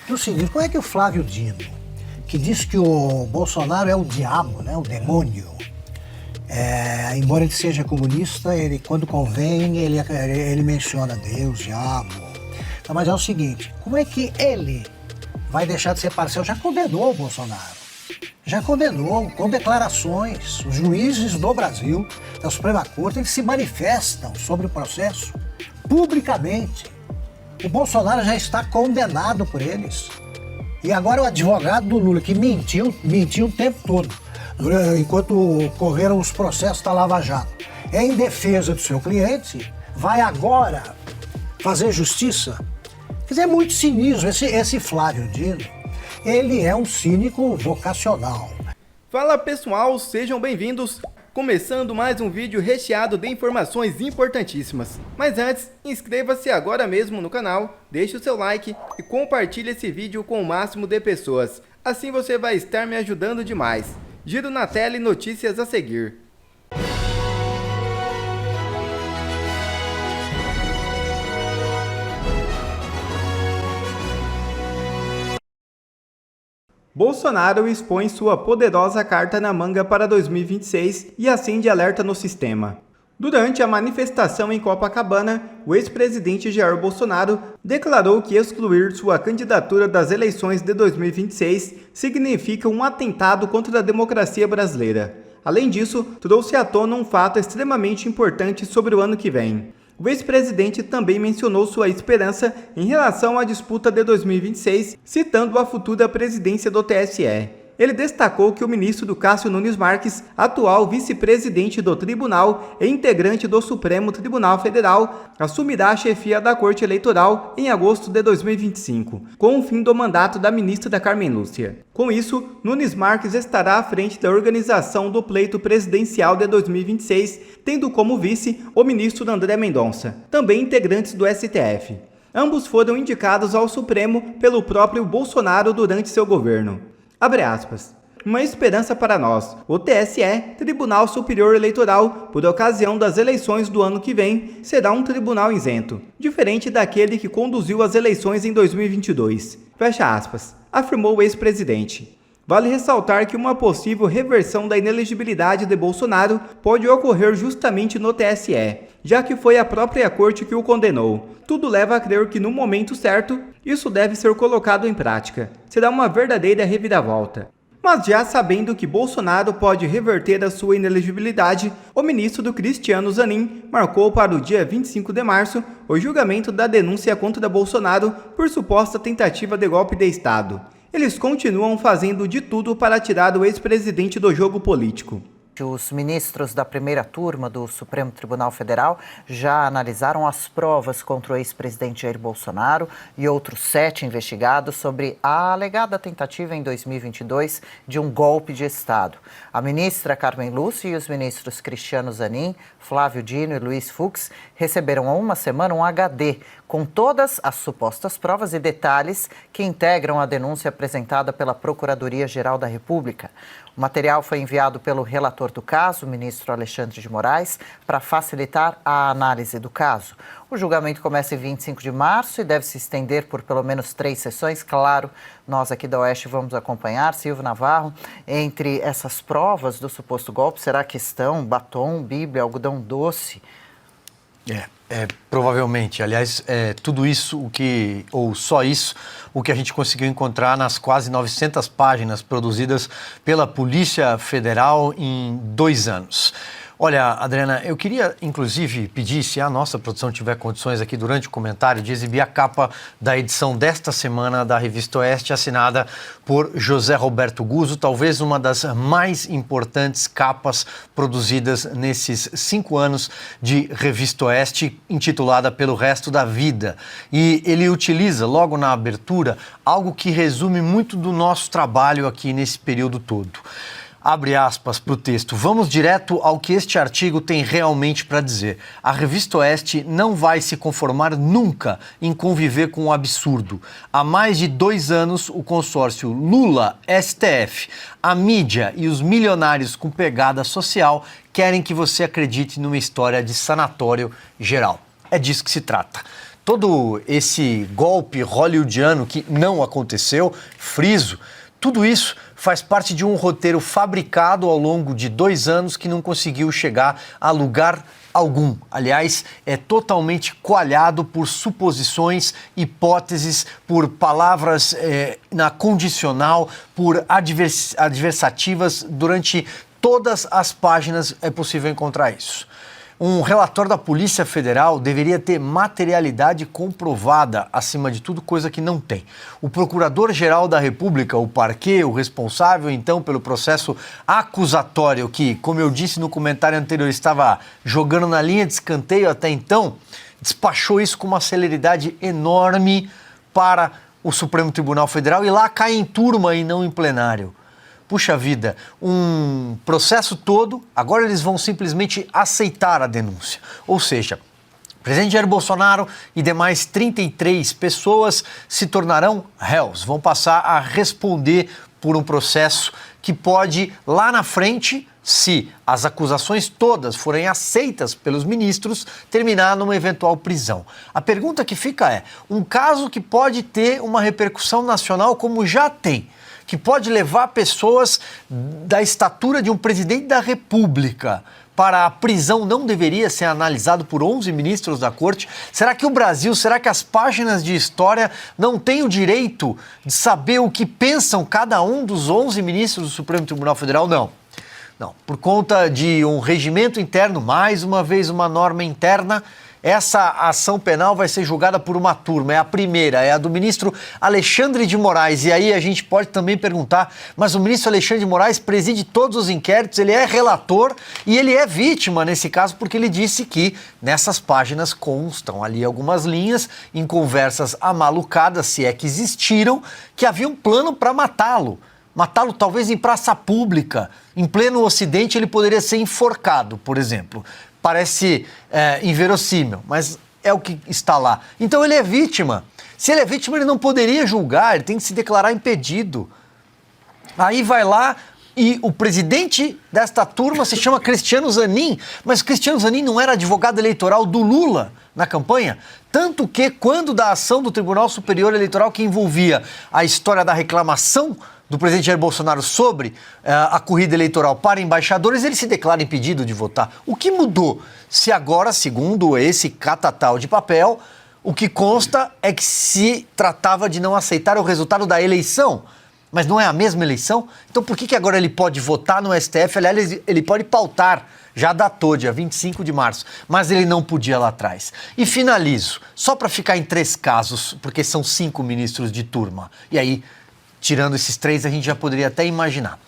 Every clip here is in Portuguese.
No seguinte, como é que o Flávio Dino, que diz que o Bolsonaro é o diabo, né, o demônio, embora ele seja comunista, ele, quando convém, ele menciona Deus, diabo. Então, mas é o seguinte, como é que ele vai deixar de ser parcial? Já condenou o Bolsonaro. Já condenou, com declarações. Os juízes do Brasil, da Suprema Corte, eles se manifestam sobre o processo publicamente. O Bolsonaro já está condenado por eles. E agora o advogado do Lula, que mentiu o tempo todo, enquanto correram os processos da Lava Jato, em defesa do seu cliente, vai agora fazer justiça? Quer dizer, é muito cinismo. Esse Flávio Dino, ele é um cínico vocacional. Fala pessoal, sejam bem-vindos. Começando mais um vídeo recheado de informações importantíssimas. Mas antes, inscreva-se agora mesmo no canal, deixe o seu like e compartilhe esse vídeo com o máximo de pessoas. Assim você vai estar me ajudando demais. Giro na tela e notícias a seguir. Bolsonaro expõe sua poderosa carta na manga para 2026 e acende alerta no sistema. Durante a manifestação em Copacabana, o ex-presidente Jair Bolsonaro declarou que excluir sua candidatura das eleições de 2026 significa um atentado contra a democracia brasileira. Além disso, trouxe à tona um fato extremamente importante sobre o ano que vem. O ex-presidente também mencionou sua esperança em relação à disputa de 2026, citando a futura presidência do TSE. Ele destacou que o ministro Cássio Nunes Marques, atual vice-presidente do tribunal e integrante do Supremo Tribunal Federal, assumirá a chefia da Corte Eleitoral em agosto de 2025, com o fim do mandato da ministra Carmen Lúcia. Com isso, Nunes Marques estará à frente da organização do pleito presidencial de 2026, tendo como vice o ministro André Mendonça, também integrantes do STF. Ambos foram indicados ao Supremo pelo próprio Bolsonaro durante seu governo. Abre aspas. Uma esperança para nós. O TSE, Tribunal Superior Eleitoral, por ocasião das eleições do ano que vem, será um tribunal isento, diferente daquele que conduziu as eleições em 2022. Fecha aspas. Afirmou o ex-presidente. Vale ressaltar que uma possível reversão da inelegibilidade de Bolsonaro pode ocorrer justamente no TSE, já que foi a própria corte que o condenou. Tudo leva a crer que no momento certo, isso deve ser colocado em prática. Será uma verdadeira reviravolta. Mas já sabendo que Bolsonaro pode reverter a sua inelegibilidade, o ministro Cristiano Zanin marcou para o dia 25 de março o julgamento da denúncia contra Bolsonaro por suposta tentativa de golpe de Estado. Eles continuam fazendo de tudo para tirar o ex-presidente do jogo político. Os ministros da primeira turma do Supremo Tribunal Federal já analisaram as provas contra o ex-presidente Jair Bolsonaro e outros 7 investigados sobre a alegada tentativa em 2022 de um golpe de Estado. A ministra Carmen Lúcia e os ministros Cristiano Zanin, Flávio Dino e Luiz Fux receberam há uma semana um HD com todas as supostas provas e detalhes que integram a denúncia apresentada pela Procuradoria-Geral da República. O material foi enviado pelo relator do caso, o ministro Alexandre de Moraes, para facilitar a análise do caso. O julgamento começa em 25 de março e deve se estender por pelo menos 3 sessões. Claro, nós aqui da Oeste vamos acompanhar. Silvio Navarro, entre essas provas do suposto golpe, será que estão batom, bíblia, algodão doce? Provavelmente. Aliás, tudo isso, ou só isso, o que a gente conseguiu encontrar nas quase 900 páginas produzidas pela Polícia Federal em 2 anos. Olha, Adriana, eu queria, inclusive, pedir, se a nossa produção tiver condições aqui durante o comentário, de exibir a capa da edição desta semana da Revista Oeste, assinada por José Roberto Guzzo, talvez uma das mais importantes capas produzidas nesses 5 anos de Revista Oeste, intitulada Pelo Resto da Vida. E ele utiliza, logo na abertura, algo que resume muito do nosso trabalho aqui nesse período todo. Abre aspas para o texto. Vamos direto ao que este artigo tem realmente para dizer. A Revista Oeste não vai se conformar nunca em conviver com o absurdo. Há mais de 2 anos, o consórcio Lula-STF, a mídia e os milionários com pegada social querem que você acredite numa história de sanatório geral. É disso que se trata. todo esse golpe hollywoodiano que não aconteceu, friso, tudo isso faz parte de um roteiro fabricado ao longo de 2 anos que não conseguiu chegar a lugar algum. Aliás, é totalmente coalhado por suposições, hipóteses, por palavras na condicional, por adversativas. Durante todas as páginas é possível encontrar isso. Um relatório da Polícia Federal deveria ter materialidade comprovada, acima de tudo, coisa que não tem. O Procurador-Geral da República, o parquê, o responsável, então, pelo processo acusatório, que, como eu disse no comentário anterior, estava jogando na linha de escanteio até então, despachou isso com uma celeridade enorme para o Supremo Tribunal Federal e lá cai em turma e não em plenário. Puxa vida, um processo todo, agora eles vão simplesmente aceitar a denúncia. Ou seja, o presidente Jair Bolsonaro e demais 33 pessoas se tornarão réus, vão passar a responder por um processo que pode, lá na frente, se as acusações todas forem aceitas pelos ministros, terminar numa eventual prisão. A pergunta que fica é, um caso que pode ter uma repercussão nacional como já tem, que pode levar pessoas da estatura de um presidente da República para a prisão, não deveria ser analisado por 11 ministros da Corte? Será que o Brasil, será que as páginas de história não têm o direito de saber o que pensam cada um dos 11 ministros do Supremo Tribunal Federal? Não. Não. Por conta de um regimento interno, mais uma vez uma norma interna, essa ação penal vai ser julgada por uma turma, é a primeira, é a do ministro Alexandre de Moraes. E aí a gente pode também perguntar, mas o ministro Alexandre de Moraes preside todos os inquéritos, ele é relator e ele é vítima nesse caso porque ele disse que nessas páginas constam ali algumas linhas em conversas amalucadas, se é que existiram, que havia um plano para matá-lo. Matá-lo talvez em praça pública, em pleno Ocidente ele poderia ser enforcado, por exemplo. Parece inverossímil, mas é o que está lá. Então ele é vítima. Se ele é vítima, ele não poderia julgar, ele tem que se declarar impedido. Aí vai lá e o presidente desta turma se chama Cristiano Zanin, mas Cristiano Zanin não era advogado eleitoral do Lula na campanha? Tanto que, quando da ação do Tribunal Superior Eleitoral que envolvia a história da reclamação do presidente Jair Bolsonaro sobre a corrida eleitoral para embaixadores, ele se declara impedido de votar. O que mudou? Se agora, segundo esse catatal de papel, o que consta é que se tratava de não aceitar o resultado da eleição, mas não é a mesma eleição? Então por que agora ele pode votar no STF? Aliás, ele pode pautar, já datou, dia 25 de março, mas ele não podia lá atrás. E finalizo, só para ficar em 3 casos, porque são 5 ministros de turma, e aí, tirando esses 3, a gente já poderia até imaginar.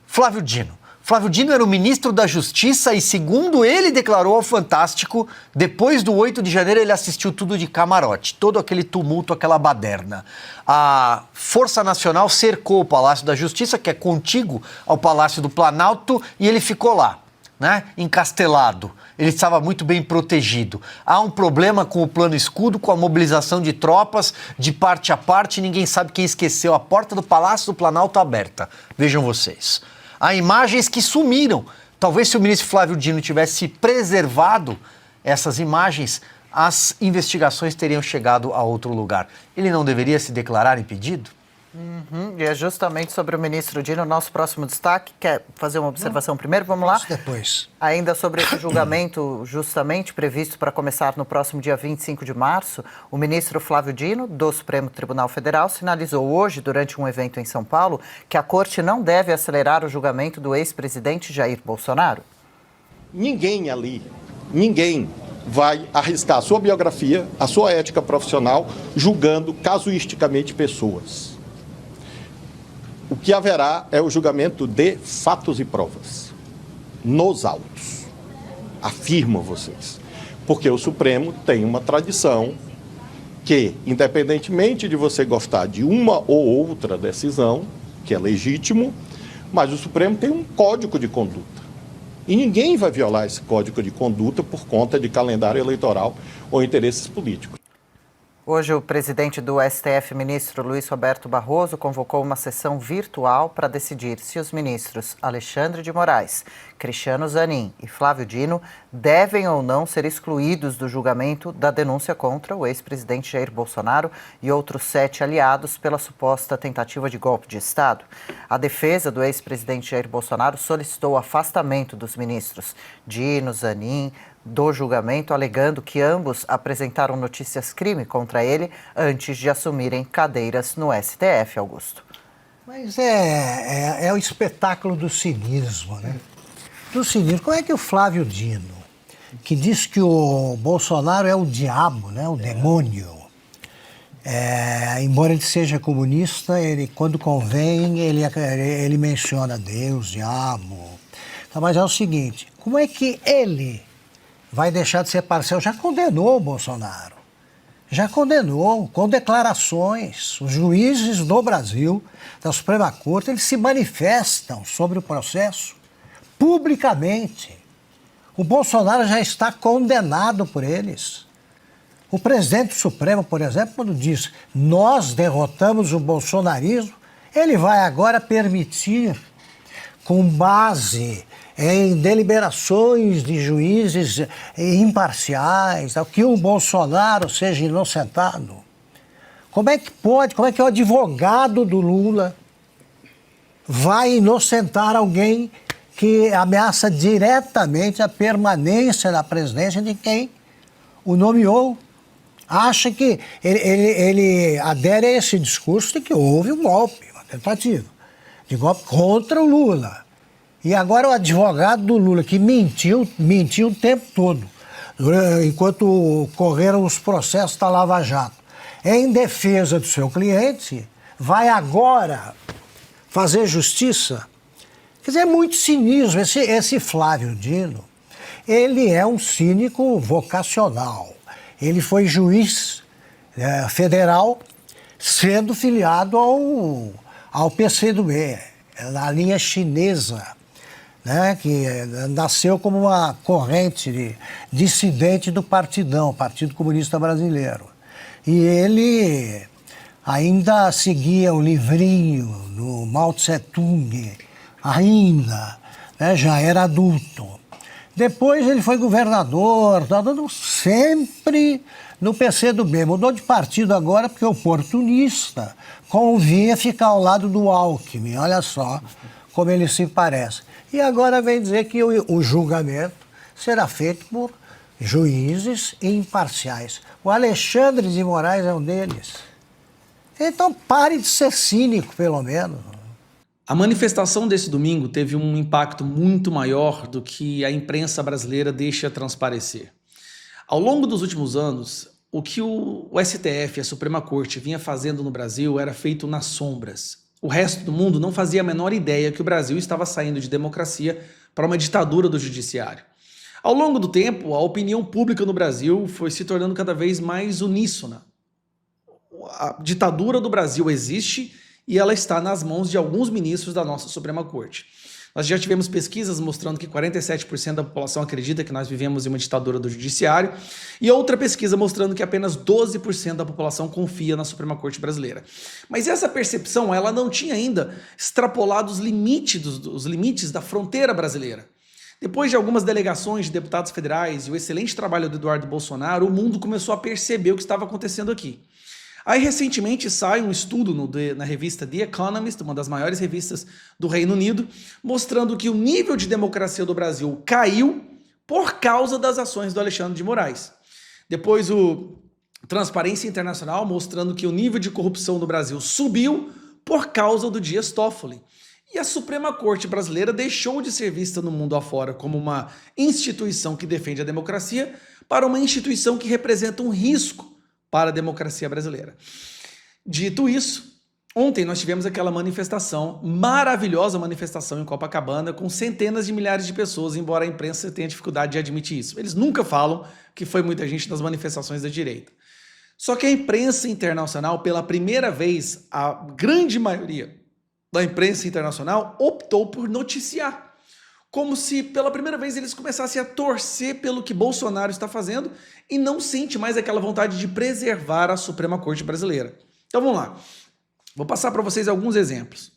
Flávio Dino. Flávio Dino era o ministro da Justiça e, segundo ele declarou ao Fantástico, depois do 8 de janeiro ele assistiu tudo de camarote, todo aquele tumulto, aquela baderna. A Força Nacional cercou o Palácio da Justiça, que é contíguo ao Palácio do Planalto, e ele ficou lá, né, encastelado. Ele estava muito bem protegido. Há um problema com o plano escudo, com a mobilização de tropas de parte a parte. Ninguém sabe quem esqueceu a porta do Palácio do Planalto aberta. Vejam vocês. Há imagens que sumiram. Talvez se o ministro Flávio Dino tivesse preservado essas imagens, as investigações teriam chegado a outro lugar. Ele não deveria se declarar impedido? E é justamente sobre o ministro Dino, nosso próximo destaque. Quer fazer uma observação primeiro? Vamos lá? Depois. Ainda sobre esse julgamento justamente previsto para começar no próximo dia 25 de março, o ministro Flávio Dino, do Supremo Tribunal Federal, sinalizou hoje, durante um evento em São Paulo, que a corte não deve acelerar o julgamento do ex-presidente Jair Bolsonaro. Ninguém ali, ninguém vai arriscar a sua biografia, a sua ética profissional, julgando casuisticamente pessoas. O que haverá é o julgamento de fatos e provas, nos autos. Afirmo a vocês. Porque o Supremo tem uma tradição que, independentemente de você gostar de uma ou outra decisão, que é legítimo, mas o Supremo tem um código de conduta. E ninguém vai violar esse código de conduta por conta de calendário eleitoral ou interesses políticos. Hoje, o presidente do STF, ministro Luiz Roberto Barroso, convocou uma sessão virtual para decidir se os ministros Alexandre de Moraes, Cristiano Zanin e Flávio Dino devem ou não ser excluídos do julgamento da denúncia contra o ex-presidente Jair Bolsonaro e outros 7 aliados pela suposta tentativa de golpe de Estado. A defesa do ex-presidente Jair Bolsonaro solicitou o afastamento dos ministros Dino, Zanin, do julgamento, alegando que ambos apresentaram notícias-crime contra ele antes de assumirem cadeiras no STF, Augusto. Mas é o espetáculo do cinismo, né? Do cinismo. Como é que o Flávio Dino, que diz que o Bolsonaro é o diabo, né? O demônio, embora ele seja comunista, ele, quando convém, ele menciona Deus, diabo. Então, mas é o seguinte, como é que ele vai deixar de ser parcial? Já condenou o Bolsonaro. Já condenou, com declarações. Os juízes do Brasil, da Suprema Corte, eles se manifestam sobre o processo publicamente. O Bolsonaro já está condenado por eles. O presidente do Supremo, por exemplo, quando diz nós derrotamos o bolsonarismo, ele vai agora permitir, com base em deliberações de juízes imparciais, que o Bolsonaro seja inocentado. Como é que pode, como é que o advogado do Lula vai inocentar alguém que ameaça diretamente a permanência na presidência de quem o nomeou? Acha que ele adere a esse discurso de que houve um golpe, uma tentativa de golpe contra o Lula. E agora o advogado do Lula, que mentiu o tempo todo, enquanto correram os processos da Lava Jato, em defesa do seu cliente, vai agora fazer justiça? Quer dizer, é muito cinismo. Esse Flávio Dino, ele é um cínico vocacional. Ele foi juiz federal, sendo filiado ao PCdoB, na linha chinesa, né, que nasceu como uma corrente dissidente do Partidão, Partido Comunista Brasileiro. E ele ainda seguia o livrinho do Mao Tse-tung, ainda, né, já era adulto. Depois ele foi governador, sempre no PCdoB. Mudou de partido agora porque o oportunista convinha ficar ao lado do Alckmin. Olha só como ele se parece. E agora vem dizer que o julgamento será feito por juízes imparciais. O Alexandre de Moraes é um deles. Então pare de ser cínico, pelo menos. A manifestação desse domingo teve um impacto muito maior do que a imprensa brasileira deixa transparecer. Ao longo dos últimos anos, o que o STF, a Suprema Corte, vinha fazendo no Brasil era feito nas sombras. O resto do mundo não fazia a menor ideia que o Brasil estava saindo de democracia para uma ditadura do judiciário. Ao longo do tempo, a opinião pública no Brasil foi se tornando cada vez mais uníssona. A ditadura do Brasil existe e ela está nas mãos de alguns ministros da nossa Suprema Corte. Nós já tivemos pesquisas mostrando que 47% da população acredita que nós vivemos em uma ditadura do judiciário e outra pesquisa mostrando que apenas 12% da população confia na Suprema Corte brasileira. Mas essa percepção ela não tinha ainda extrapolado os limites da fronteira brasileira. Depois de algumas delegações de deputados federais e o excelente trabalho do Eduardo Bolsonaro, o mundo começou a perceber o que estava acontecendo aqui. Aí, recentemente, sai um estudo na revista The Economist, uma das maiores revistas do Reino Unido, mostrando que o nível de democracia do Brasil caiu por causa das ações do Alexandre de Moraes. Depois, o Transparência Internacional, mostrando que o nível de corrupção no Brasil subiu por causa do Dias Toffoli. E a Suprema Corte brasileira deixou de ser vista no mundo afora como uma instituição que defende a democracia para uma instituição que representa um risco para a democracia brasileira. Dito isso, ontem nós tivemos aquela manifestação, maravilhosa manifestação em Copacabana, com centenas de milhares de pessoas, embora a imprensa tenha dificuldade de admitir isso. Eles nunca falam que foi muita gente nas manifestações da direita. Só que a imprensa internacional, pela primeira vez, a grande maioria da imprensa internacional optou por noticiar. como se pela primeira vez eles começassem a torcer pelo que Bolsonaro está fazendo e não sente mais aquela vontade de preservar a Suprema Corte brasileira. Então vamos lá. Vou passar para vocês alguns exemplos.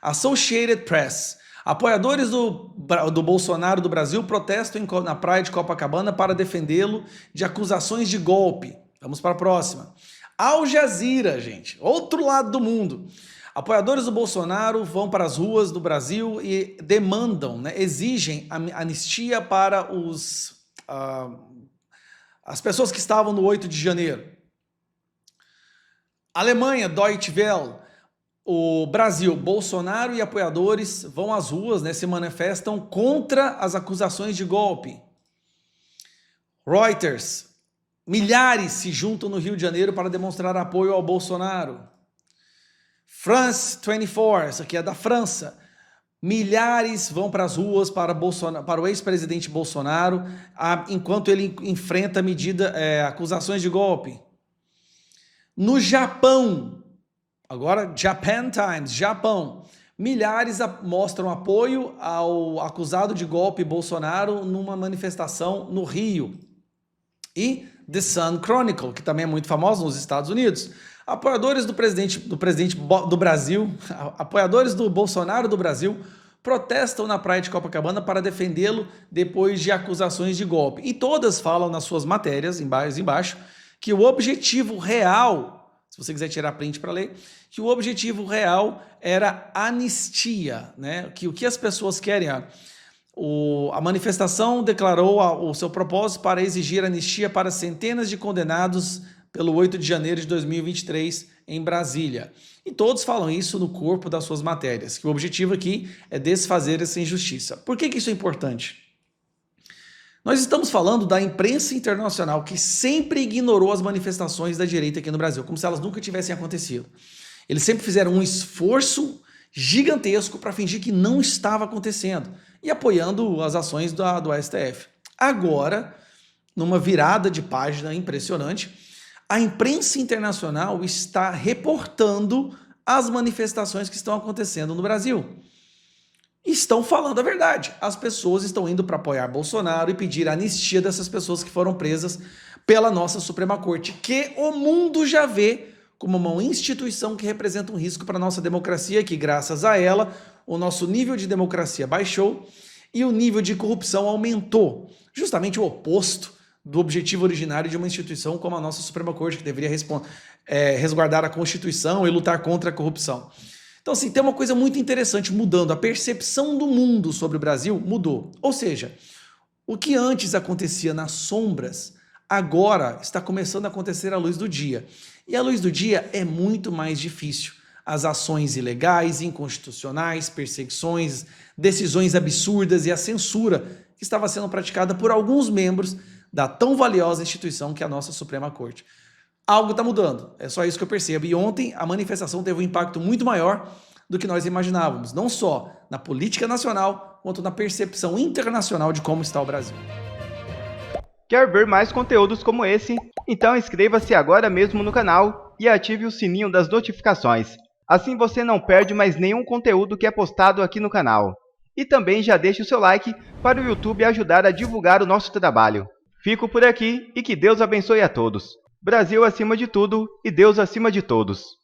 Associated Press. Apoiadores do Bolsonaro do Brasil protestam na praia de Copacabana para defendê-lo de acusações de golpe. Vamos para a próxima. Al Jazeera, gente. Outro lado do mundo. Apoiadores do Bolsonaro vão para as ruas do Brasil e demandam, né, exigem anistia para as pessoas que estavam no 8 de janeiro. Alemanha, Deutsche Welle. O Brasil, Bolsonaro e apoiadores vão às ruas, né, se manifestam contra as acusações de golpe. Reuters, milhares se juntam no Rio de Janeiro para demonstrar apoio ao Bolsonaro. France 24, isso aqui é da França. Milhares vão para as ruas para o ex-presidente Bolsonaro, enquanto ele enfrenta acusações de golpe. No Japão, agora, Japan Times, Japão. Milhares mostram apoio ao acusado de golpe Bolsonaro numa manifestação no Rio. E The Sun Chronicle, que também é muito famoso nos Estados Unidos. Apoiadores do presidente do Brasil, apoiadores do Bolsonaro do Brasil, protestam na praia de Copacabana para defendê-lo depois de acusações de golpe. E todas falam nas suas matérias, embaixo, que o objetivo real, se você quiser tirar print para ler, que o objetivo real era anistia, né? Que o que as pessoas querem, a manifestação declarou o seu propósito para exigir anistia para centenas de condenados pelo 8 de janeiro de 2023 em Brasília. E todos falam isso no corpo das suas matérias, que o objetivo aqui é desfazer essa injustiça. Por que isso é importante? Nós estamos falando da imprensa internacional que sempre ignorou as manifestações da direita aqui no Brasil, como se elas nunca tivessem acontecido. Eles sempre fizeram um esforço gigantesco para fingir que não estava acontecendo e apoiando as ações do STF. Agora, numa virada de página impressionante, a imprensa internacional está reportando as manifestações que estão acontecendo no Brasil. Estão falando a verdade. As pessoas estão indo para apoiar Bolsonaro e pedir a anistia dessas pessoas que foram presas pela nossa Suprema Corte, que o mundo já vê como uma instituição que representa um risco para a nossa democracia, que graças a ela o nosso nível de democracia baixou e o nível de corrupção aumentou. Justamente o oposto do objetivo originário de uma instituição como a nossa Suprema Corte, que deveria resguardar a Constituição e lutar contra a corrupção. Então, assim, tem uma coisa muito interessante mudando. A percepção do mundo sobre o Brasil mudou. Ou seja, o que antes acontecia nas sombras, agora está começando a acontecer à luz do dia. E à luz do dia é muito mais difícil. As ações ilegais, inconstitucionais, perseguições, decisões absurdas e a censura que estava sendo praticada por alguns membros da tão valiosa instituição que é a nossa Suprema Corte. Algo está mudando, é só isso que eu percebo. E ontem a manifestação teve um impacto muito maior do que nós imaginávamos, não só na política nacional, quanto na percepção internacional de como está o Brasil. Quer ver mais conteúdos como esse? Então inscreva-se agora mesmo no canal e ative o sininho das notificações. Assim você não perde mais nenhum conteúdo que é postado aqui no canal. E também já deixe o seu like para o YouTube ajudar a divulgar o nosso trabalho. Fico por aqui e que Deus abençoe a todos. Brasil acima de tudo e Deus acima de todos.